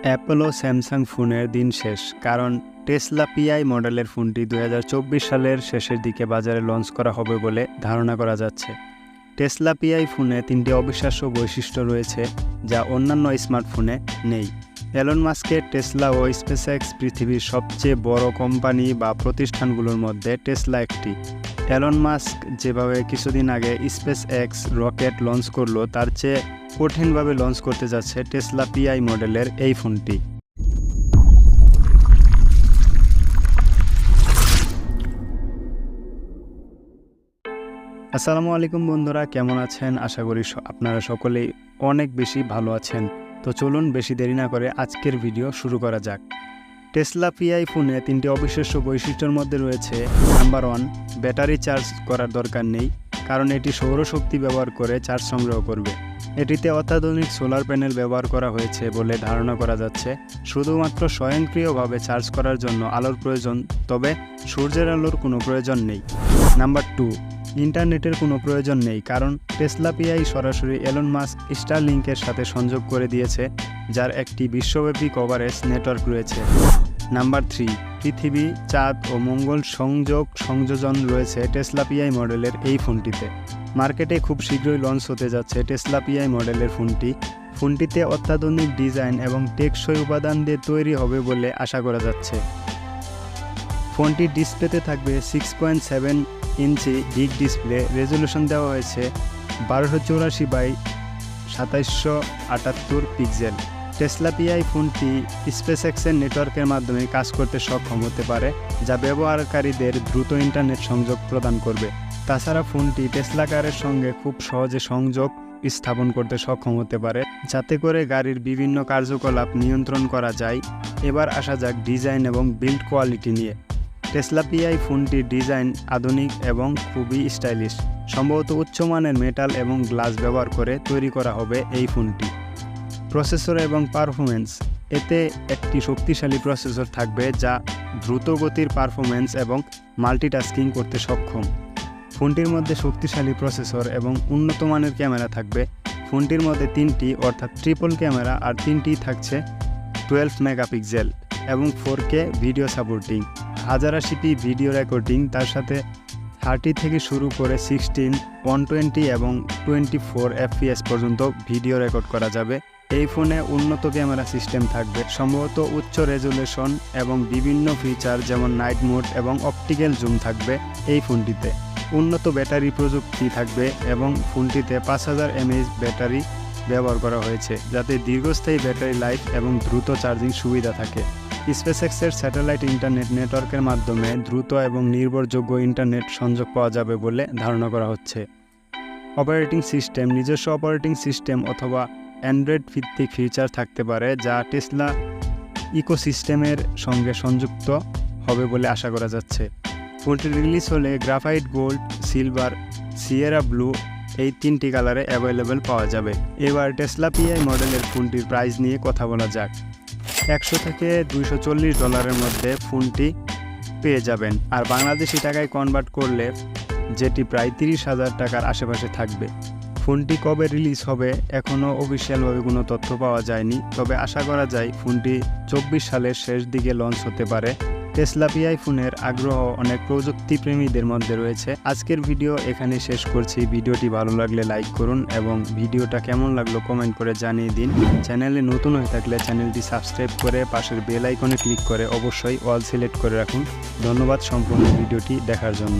Apple ও Samsung ফোনের দিন শেষ, কারণ টেসলা পিআই মডেলের ফোনটি 2024 সালের শেষের দিকে বাজারে লঞ্চ করা হবে বলে ধারণা করা যাচ্ছে। টেসলা পিআই ফোনে 3টি অবিশ্বাস্য বৈশিষ্ট্য রয়েছে যা অন্যান্য স্মার্টফোনে নেই। এলন মাস্কের টেসলা ও স্পেসএক্স পৃথিবীর সবচেয়ে বড় কোম্পানি বা প্রতিষ্ঠানগুলোর মধ্যে টেসলা একটি। এলন মাস্ক যেভাবে কিছুদিন আগে স্পেসএক্স রকেট লঞ্চ করলো, তার চেয়ে কঠিনভাবে লঞ্চ করতে যাচ্ছে টেসলা পিআই মডেলের এই ফোনটি। আসসালামু আলাইকুম বন্ধুরা, কেমন আছেন? আশা করি আপনারা সকলেই অনেক বেশি ভালো আছেন। তো চলুন বেশি দেরি না করে আজকের ভিডিও শুরু করা যাক। টেসলা পিআই ফোনে 3টি অবিশ্বাস্য বৈশিষ্ট্যের মধ্যে রয়েছে নাম্বার 1, ব্যাটারি চার্জ করার দরকার নেই, কারণ এটি সৌরশক্তি ব্যবহার করে চার্জ সংগ্রহ করবে। এটিতে অত্যাধুনিক সোলার প্যানেল ব্যবহার করা হয়েছে বলে ধারণা করা যাচ্ছে। শুধুমাত্র স্বয়ংক্রিয়ভাবে চার্জ করার জন্য আলোর প্রয়োজন, তবে সূর্যের আলোর কোনো প্রয়োজন নেই। নাম্বার 2, ইন্টারনেটের কোনো প্রয়োজন নেই, কারণ টেসলা পিআই সরাসরি এলন মাস্ক স্টারলিংকের সাথে সংযোগ করে দিয়েছে, যার একটি বিশ্বব্যাপী কভারেজ নেটওয়ার্ক রয়েছে। নাম্বার 3, পৃথিবী, চাঁদ ও মঙ্গল সংযোজন রয়েছে টেসলা পিআই মডেলের এই ফোনটিতে। মার্কেটে খুব শীঘ্রই লঞ্চ হতে যাচ্ছে টেসলা পিআই মডেলের ফোনটিতে অত্যাধুনিক ডিজাইন এবং টেকসই উপাদান দিয়ে তৈরি হবে বলে আশা করা যাচ্ছে। ফোনটির ডিসপ্লেতে থাকবে 6.7 ইঞ্চি বিগ ডিসপ্লে, রেজলিউশন দেওয়া হয়েছে 1284x2778 পিক্সেল। টেসলা পিআই ফোনটি স্পেসএক্সের নেটওয়ার্কের মাধ্যমে কাজ করতে সক্ষম হতে পারে, যা ব্যবহারকারীদের দ্রুত ইন্টারনেট সংযোগ প্রদান করবে। তাছাড়া ফোনটি টেসলা কারের সঙ্গে খুব সহজে সংযোগ স্থাপন করতে সক্ষম হতে পারে, যাতে করে গাড়ির বিভিন্ন কার্যকলাপ নিয়ন্ত্রণ করা যায়। এবার আসা যাক ডিজাইন এবং বিল্ড কোয়ালিটি নিয়ে। টেসলা পিআই ফোনটির ডিজাইন আধুনিক এবং খুবই স্টাইলিশ। সম্ভবত উচ্চমানের মেটাল এবং গ্লাস ব্যবহার করে তৈরি করা হবে এই ফোনটি। প্রসেসর এবং পারফরমেন্স, এতে একটি শক্তিশালী প্রসেসর থাকবে যা দ্রুত গতির পারফরমেন্স এবং মাল্টিটাস্কিং করতে সক্ষম। ফোনটির মধ্যে শক্তিশালী প্রসেসর এবং উন্নত মানের ক্যামেরা থাকবে। ফোনটির মধ্যে 3টি অর্থাৎ ট্রিপল ক্যামেরা আর 3টি থাকছে 12 মেগাপিক্সেল এবং 4K video supporting, 1080p video recording, তার সাথে 30 থেকে শুরু করে 16, 120 এবং 24 FPS পর্যন্ত ভিডিও রেকর্ড করা যাবে। এই ফোনে উন্নত ক্যামেরা সিস্টেম থাকবে, সম্ভবত উচ্চ রেজুলেশন এবং বিভিন্ন ফিচার যেমন নাইট মোড এবং অপটিক্যাল জুম থাকবে এই ফোনটিতে। উন্নত ব্যাটারি প্রযুক্তি থাকবে এবং ফোনটিতে 5000 mAh ব্যাটারি ব্যবহার করা হয়েছে, যাতে দীর্ঘস্থায়ী ব্যাটারি লাইফ এবং দ্রুত চার্জিং সুবিধা থাকে। স্পেসএক্সের স্যাটেলাইট ইন্টারনেট নেটওয়ার্কের মাধ্যমে দ্রুত এবং নির্ভরযোগ্য ইন্টারনেট সংযোগ পাওয়া যাবে বলে ধারণা করা হচ্ছে। অপারেটিং সিস্টেম, নিজস্ব অপারেটিং সিস্টেম অথবা অ্যান্ড্রয়েড ভিত্তিক ফিচার থাকতে পারে, যা টেসলা ইকোসিস্টেমের সঙ্গে সংযুক্ত হবে বলে আশা করা যাচ্ছে। ফোনটি রিলিজ হলে graphite gold, silver, Sierra blue এই 3টি কালারে অ্যাভেলেবেল পাওয়া যাবে। এবার টেসলা পিআই মডেলের ফোনটির প্রাইস নিয়ে কথা বলা যাক। 100 থেকে $240 মধ্যে ফোনটি পেয়ে যাবেন, আর বাংলাদেশি টাকায় কনভার্ট করলে যেটি প্রায় 30,000 টাকার আশেপাশে থাকবে। ফোনটি কবে রিলিজ হবে এখনও অফিসিয়ালভাবে কোনো তথ্য পাওয়া যায়নি, তবে আশা করা যায় ফোনটি 24 সালের শেষ দিকে লঞ্চ হতে পারে। টেসলা পিআই ফোনের আগ্রহ অনেক প্রযুক্তি প্রেমীদের মধ্যে রয়েছে। আজকের ভিডিও এখানে শেষ করছি। ভিডিওটি ভালো লাগলে লাইক করুন এবং ভিডিওটা কেমন লাগলো কমেন্ট করে জানিয়ে দিন। চ্যানেলে নতুন হয়ে থাকলে চ্যানেলটি সাবস্ক্রাইব করে পাশের বেল আইকনে ক্লিক করে অবশ্যই অল সিলেক্ট করে রাখুন। ধন্যবাদ সম্পূর্ণ ভিডিওটি দেখার জন্য।